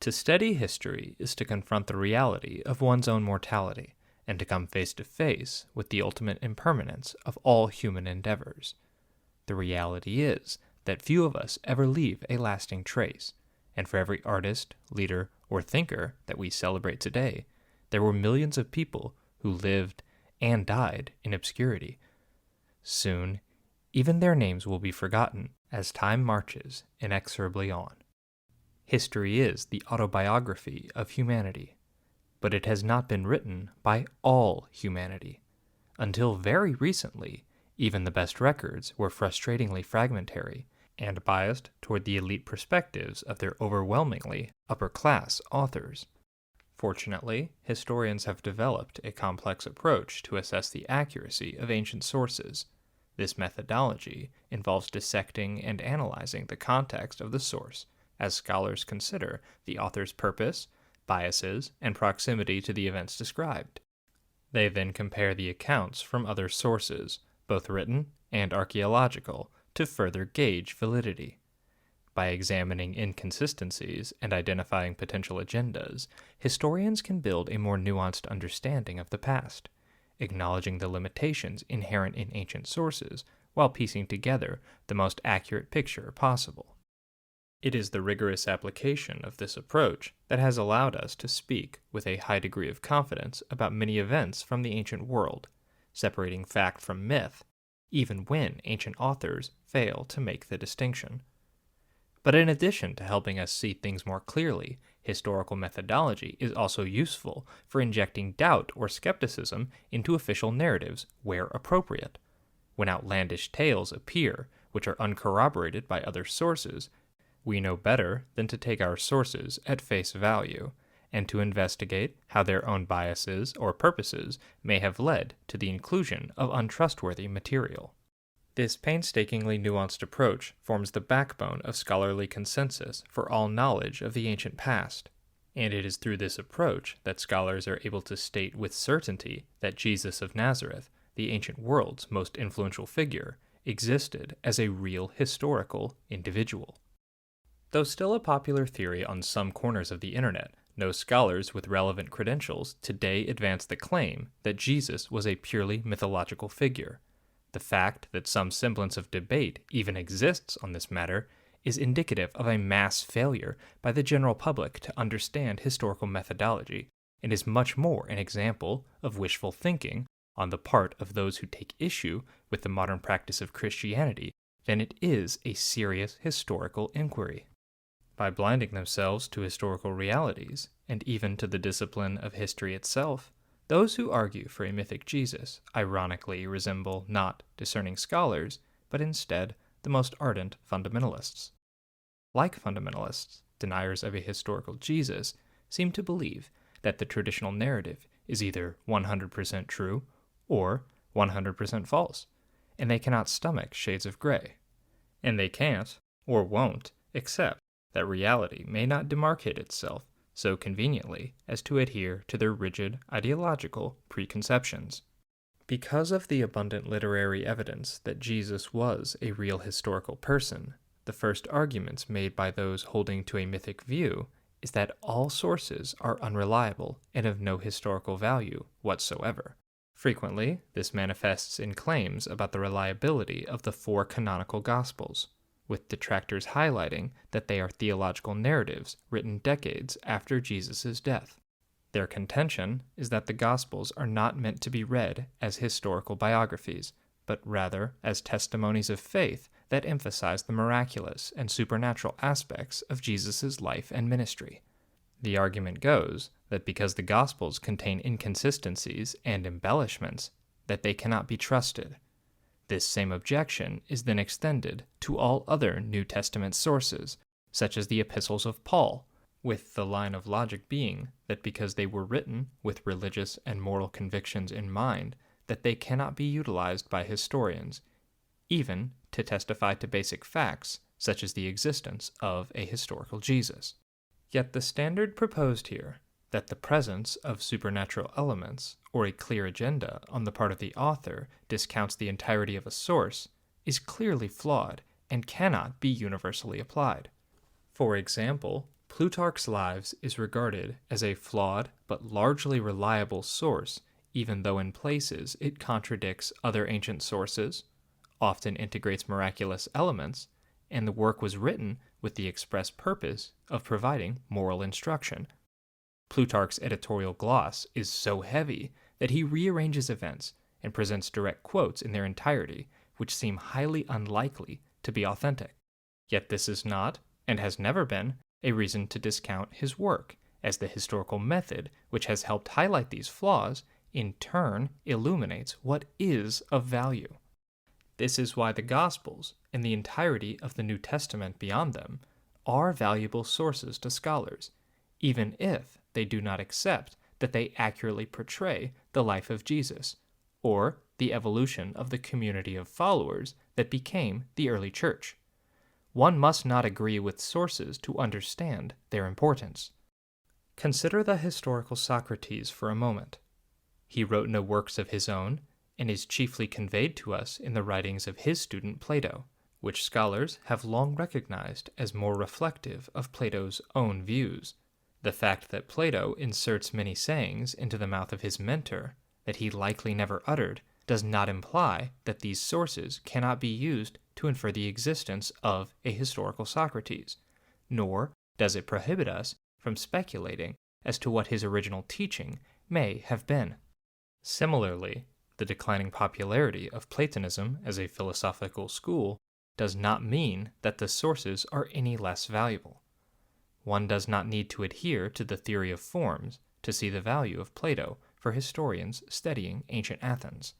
To study history is to confront the reality of one's own mortality, and to come face to face with the ultimate impermanence of all human endeavors. The reality is that few of us ever leave a lasting trace, and for every artist, leader, or thinker that we celebrate today, there were millions of people who lived and died in obscurity. Soon, even their names will be forgotten as time marches inexorably on. History is the autobiography of humanity, but it has not been written by all humanity. Until very recently, even the best records were frustratingly fragmentary and biased toward the elite perspectives of their overwhelmingly upper-class authors. Fortunately, historians have developed a complex approach to assess the accuracy of ancient sources. This methodology involves dissecting and analyzing the context of the source as scholars consider the author's purpose, biases, and proximity to the events described. They then compare the accounts from other sources, both written and archaeological, to further gauge validity. By examining inconsistencies and identifying potential agendas, historians can build a more nuanced understanding of the past, acknowledging the limitations inherent in ancient sources while piecing together the most accurate picture possible. It is the rigorous application of this approach that has allowed us to speak with a high degree of confidence about many events from the ancient world, separating fact from myth, even when ancient authors fail to make the distinction. But in addition to helping us see things more clearly, historical methodology is also useful for injecting doubt or skepticism into official narratives where appropriate. When outlandish tales appear, which are uncorroborated by other sources, we know better than to take our sources at face value, and to investigate how their own biases or purposes may have led to the inclusion of untrustworthy material. This painstakingly nuanced approach forms the backbone of scholarly consensus for all knowledge of the ancient past, and it is through this approach that scholars are able to state with certainty that Jesus of Nazareth, the ancient world's most influential figure, existed as a real historical individual. Though still a popular theory on some corners of the internet, no scholars with relevant credentials today advance the claim that Jesus was a purely mythological figure. The fact that some semblance of debate even exists on this matter is indicative of a mass failure by the general public to understand historical methodology, and is much more an example of wishful thinking on the part of those who take issue with the modern practice of Christianity than it is a serious historical inquiry. By blinding themselves to historical realities, and even to the discipline of history itself, those who argue for a mythic Jesus ironically resemble not discerning scholars, but instead the most ardent fundamentalists. Like fundamentalists, deniers of a historical Jesus seem to believe that the traditional narrative is either 100% true or 100% false, and they cannot stomach shades of gray. And they can't, or won't, accept that reality may not demarcate itself so conveniently as to adhere to their rigid ideological preconceptions. Because of the abundant literary evidence that Jesus was a real historical person, the first arguments made by those holding to a mythic view is that all sources are unreliable and of no historical value whatsoever. Frequently, this manifests in claims about the reliability of the 4 canonical Gospels, with detractors highlighting that they are theological narratives written decades after Jesus' death. Their contention is that the Gospels are not meant to be read as historical biographies, but rather as testimonies of faith that emphasize the miraculous and supernatural aspects of Jesus' life and ministry. The argument goes that because the Gospels contain inconsistencies and embellishments, that they cannot be trusted. This same objection is then extended to all other New Testament sources, such as the epistles of Paul, with the line of logic being that because they were written with religious and moral convictions in mind, that they cannot be utilized by historians, even to testify to basic facts, such as the existence of a historical Jesus. Yet the standard proposed here, that the presence of supernatural elements, or a clear agenda on the part of the author discounts the entirety of a source, is clearly flawed and cannot be universally applied. For example, Plutarch's Lives is regarded as a flawed but largely reliable source, even though in places it contradicts other ancient sources, often integrates miraculous elements, and the work was written with the express purpose of providing moral instruction. Plutarch's editorial gloss is so heavy that he rearranges events and presents direct quotes in their entirety, which seem highly unlikely to be authentic. Yet this is not, and has never been, a reason to discount his work, as the historical method which has helped highlight these flaws in turn illuminates what is of value. This is why the Gospels, and the entirety of the New Testament beyond them, are valuable sources to scholars, even if they do not accept that they accurately portray the life of Jesus, or the evolution of the community of followers that became the early church. One must not agree with sources to understand their importance. Consider the historical Socrates for a moment. He wrote no works of his own, and is chiefly conveyed to us in the writings of his student Plato, which scholars have long recognized as more reflective of Plato's own views. The fact that Plato inserts many sayings into the mouth of his mentor that he likely never uttered does not imply that these sources cannot be used to infer the existence of a historical Socrates, nor does it prohibit us from speculating as to what his original teaching may have been. Similarly, the declining popularity of Platonism as a philosophical school does not mean that the sources are any less valuable. One does not need to adhere to the theory of forms to see the value of Plato for historians studying ancient Athens.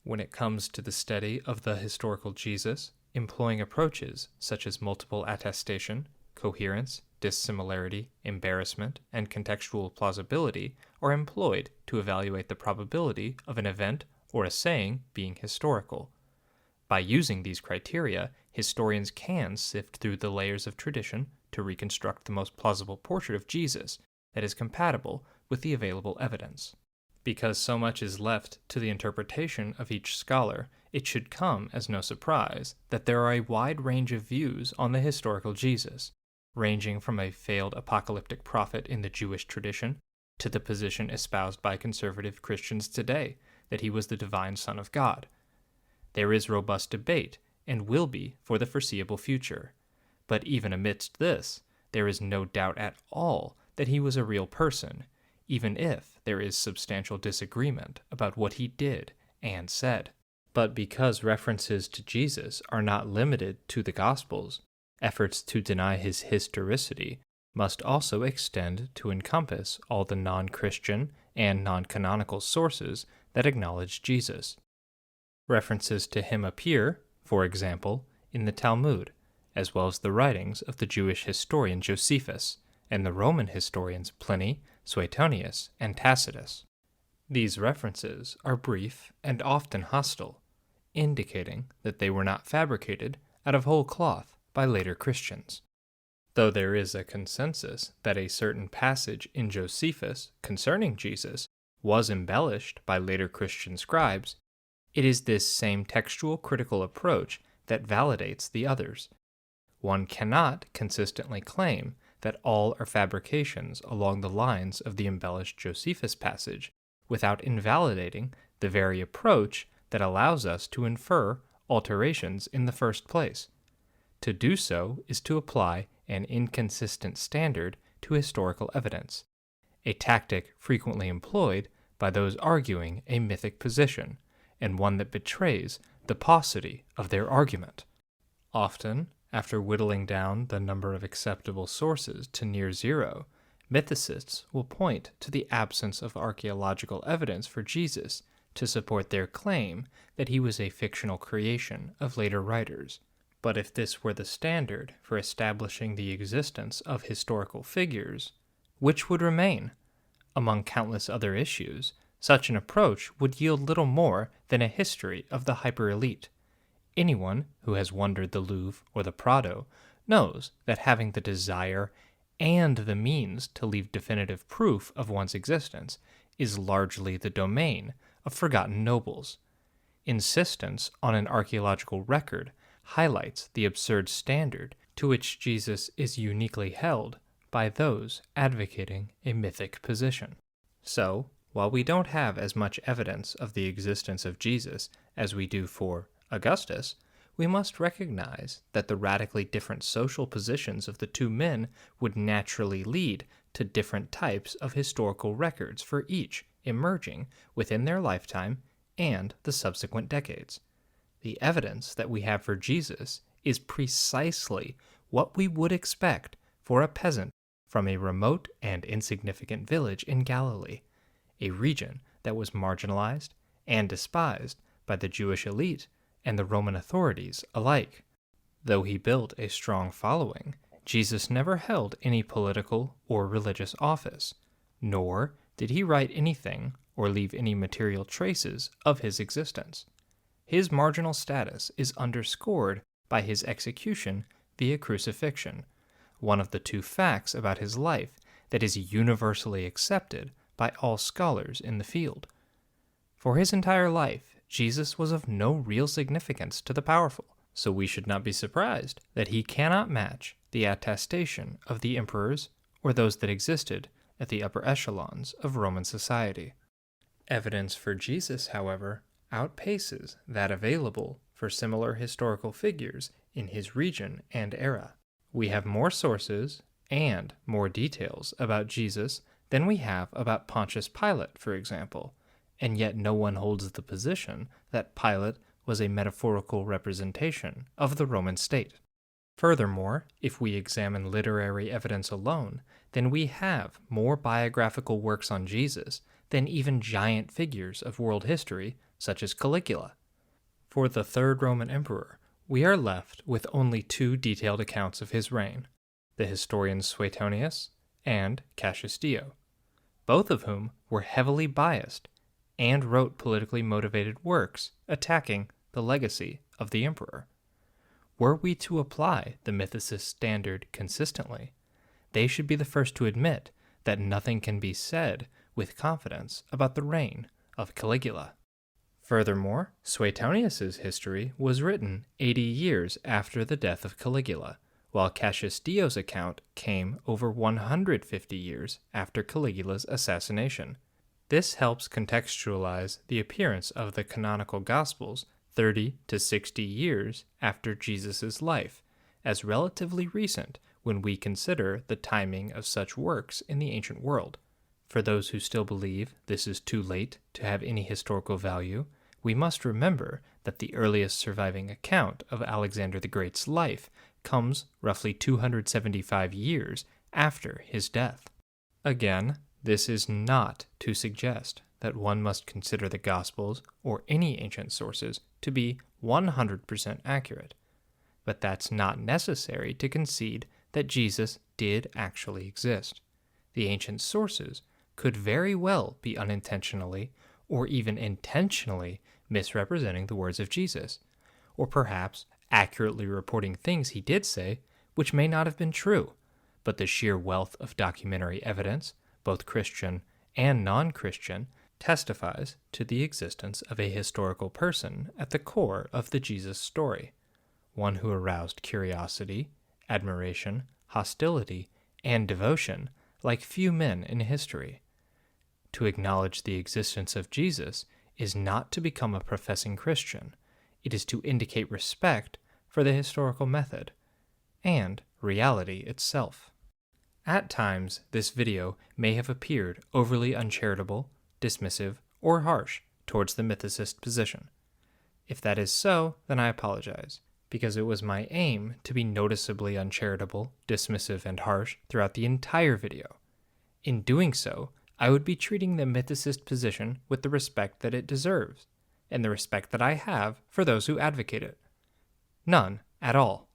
When it comes to the study of the historical Jesus, employing approaches such as multiple attestation, coherence, dissimilarity, embarrassment, and contextual plausibility are employed to evaluate the probability of an event or a saying being historical. By using these criteria, historians can sift through the layers of tradition to reconstruct the most plausible portrait of Jesus that is compatible with the available evidence. Because so much is left to the interpretation of each scholar, it should come as no surprise that there are a wide range of views on the historical Jesus, ranging from a failed apocalyptic prophet in the Jewish tradition to the position espoused by conservative Christians today that he was the divine Son of God. There is robust debate, and will be for the foreseeable future. But even amidst this, there is no doubt at all that he was a real person, even if there is substantial disagreement about what he did and said. But because references to Jesus are not limited to the Gospels, efforts to deny his historicity must also extend to encompass all the non-Christian and non-canonical sources that acknowledge Jesus. References to him appear, for example, in the Talmud, as well as the writings of the Jewish historian Josephus and the Roman historians Pliny, Suetonius, and Tacitus. These references are brief and often hostile, indicating that they were not fabricated out of whole cloth by later Christians. Though there is a consensus that a certain passage in Josephus concerning Jesus was embellished by later Christian scribes, it is this same textual critical approach that validates the others. One cannot consistently claim that all are fabrications along the lines of the embellished Josephus passage without invalidating the very approach that allows us to infer alterations in the first place. To do so is to apply an inconsistent standard to historical evidence, a tactic frequently employed by those arguing a mythic position, and one that betrays the paucity of their argument. Often, after whittling down the number of acceptable sources to near zero, mythicists will point to the absence of archaeological evidence for Jesus to support their claim that he was a fictional creation of later writers. But if this were the standard for establishing the existence of historical figures, which would remain? Among countless other issues, such an approach would yield little more than a history of the hyper-elite. Anyone who has wandered the Louvre or the Prado knows that having the desire and the means to leave definitive proof of one's existence is largely the domain of forgotten nobles. Insistence on an archaeological record highlights the absurd standard to which Jesus is uniquely held by those advocating a mythic position. So, while we don't have as much evidence of the existence of Jesus as we do for Augustus, we must recognize that the radically different social positions of the two men would naturally lead to different types of historical records for each emerging within their lifetime and the subsequent decades. The evidence that we have for Jesus is precisely what we would expect for a peasant from a remote and insignificant village in Galilee, a region that was marginalized and despised by the Jewish elite and the Roman authorities alike. Though he built a strong following, Jesus never held any political or religious office, nor did he write anything or leave any material traces of his existence. His marginal status is underscored by his execution via crucifixion, one of the two facts about his life that is universally accepted by all scholars in the field. For his entire life, Jesus was of no real significance to the powerful, so we should not be surprised that he cannot match the attestation of the emperors or those that existed at the upper echelons of Roman society. Evidence for Jesus, however, outpaces that available for similar historical figures in his region and era. We have more sources and more details about Jesus than we have about Pontius Pilate, for example, and yet no one holds the position that Pilate was a metaphorical representation of the Roman state. Furthermore, if we examine literary evidence alone, then we have more biographical works on Jesus than even giant figures of world history such as Caligula. For the third Roman emperor, we are left with only two detailed accounts of his reign, the historians Suetonius and Cassius Dio, both of whom were heavily biased and wrote politically motivated works attacking the legacy of the emperor. Were we to apply the mythicist standard consistently, they should be the first to admit that nothing can be said with confidence about the reign of Caligula. Furthermore, Suetonius's history was written 80 years after the death of Caligula, while Cassius Dio's account came over 150 years after Caligula's assassination. This helps contextualize the appearance of the canonical Gospels 30 to 60 years after Jesus' life, as relatively recent when we consider the timing of such works in the ancient world. For those who still believe this is too late to have any historical value, we must remember that the earliest surviving account of Alexander the Great's life comes roughly 275 years after his death. Again, this is not to suggest that one must consider the Gospels or any ancient sources to be 100% accurate, but that's not necessary to concede that Jesus did actually exist. The ancient sources could very well be unintentionally or even intentionally misrepresenting the words of Jesus, or perhaps accurately reporting things he did say which may not have been true, but the sheer wealth of documentary evidence, both Christian and non-Christian, testifies to the existence of a historical person at the core of the Jesus story, one who aroused curiosity, admiration, hostility, and devotion like few men in history. To acknowledge the existence of Jesus is not to become a professing Christian. It is to indicate respect for the historical method and reality itself. At times, this video may have appeared overly uncharitable, dismissive, or harsh towards the mythicist position. If that is so, then I apologize, because it was my aim to be noticeably uncharitable, dismissive, and harsh throughout the entire video. In doing so, I would be treating the mythicist position with the respect that it deserves, and the respect that I have for those who advocate it. None at all.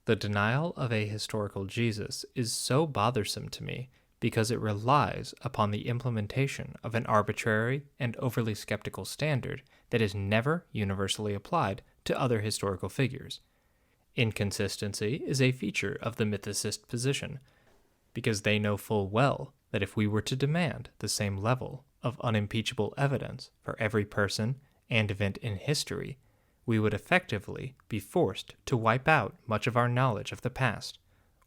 The denial of a historical Jesus is so bothersome to me because it relies upon the implementation of an arbitrary and overly skeptical standard that is never universally applied to other historical figures. Inconsistency is a feature of the mythicist position, because they know full well that if we were to demand the same level of unimpeachable evidence for every person and event in history, we would effectively be forced to wipe out much of our knowledge of the past,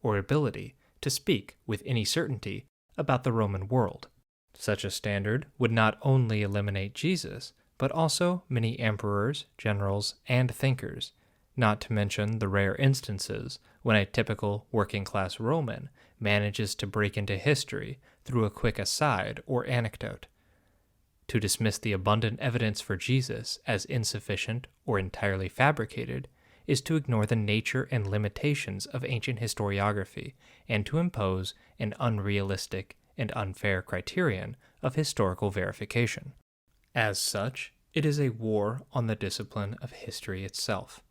or ability to speak with any certainty about the Roman world. Such a standard would not only eliminate Jesus, but also many emperors, generals, and thinkers, not to mention the rare instances when a typical working-class Roman manages to break into history through a quick aside or anecdote. To dismiss the abundant evidence for Jesus as insufficient or entirely fabricated is to ignore the nature and limitations of ancient historiography and to impose an unrealistic and unfair criterion of historical verification. As such, it is a war on the discipline of history itself,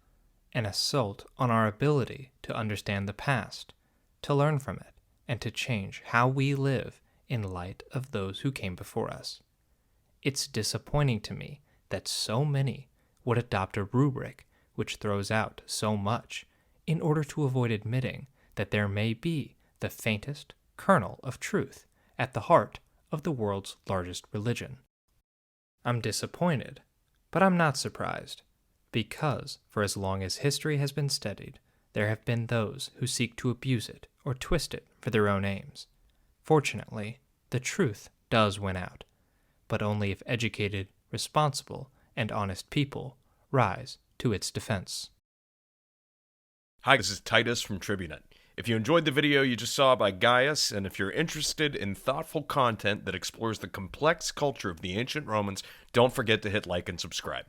an assault on our ability to understand the past, to learn from it, and to change how we live in light of those who came before us. It's disappointing to me that so many would adopt a rubric which throws out so much in order to avoid admitting that there may be the faintest kernel of truth at the heart of the world's largest religion. I'm disappointed, but I'm not surprised, because for as long as history has been studied, there have been those who seek to abuse it or twist it for their own aims. Fortunately, the truth does win out, but only if educated, responsible, and honest people rise to its defense. Hi, this is Titus from Tribunet. If you enjoyed the video you just saw by Gaius, and if you're interested in thoughtful content that explores the complex culture of the ancient Romans, don't forget to hit like and subscribe.